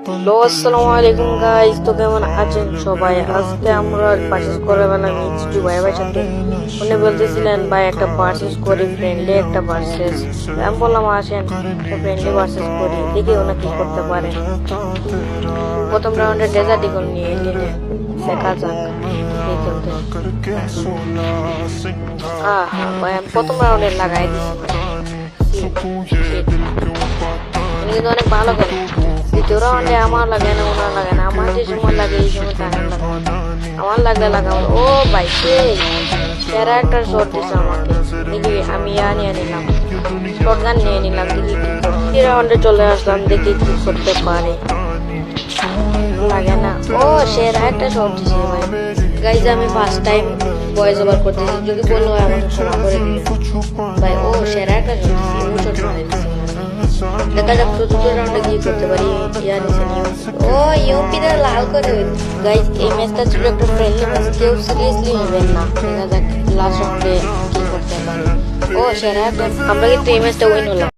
Hello আসসালামু আলাইকুম guys, তো কেমন আছেন সবাই? আজকে আমরা পারচেজ করে পেলাম এইচডি ভাইয়ের সাথে। উনি বলতেছিলেন ভাই একটা পারচেজ করি, ফ্রেন্ডলি একটা পারচেজ। আমি বললাম আসেন ফ্রেন্ডলি পারচেজ করি, দেখি ওনা কি করতে পারে। প্রথম রাউন্ডে ডেজার্ট ইগল নিয়ে নিলেন, দেখা যাক কি খেলতে। ভাই আমি প্রথম রাউন্ডে লাগাই দিছি, কিন্তু অনেক ভালো খেলে। দ্বিতীয় রাউন্ডে আমার লাগে না, ওনার লাগে না, আমার যে সময় লাগে এই সময় তার লাগে, আমার লাগলে লাগাবো। ও ভাই সেরা একটা শট দিছে আমাকে, দেখি আমি নিয়ে নিলাম, শর্ট গান নিয়ে নিলাম। দেখি কি রাউন্ডে চলে আসলাম, দেখি কি করতে পারে। লাগে না, ও সেরা একটা শট দিছে ভাই। গাইজ আমি ফার্স্ট টাইম ভয়েস ওভার করতেছি, যদি বললো আমাকে ক্ষমা করে দিবে ভাই। ও সেরা একটা শট দিছে, ও শট মারে দিছে। দেখা যাক চতুর্থ রাউন্ডে কি করতে পারি। ও ইউপিতে লাল করে। গাইজ এই ম্যাচটা ছিল একটা ফ্রেন্ডলি ম্যাচ, কেউ সিরিয়াসলি নেবেন না। দেখা যাক লাস্ট রাউন্ডে কি করতে পারি। ও সেরা, আমরা কিন্তু এই ম্যাচটা উইন হলাম।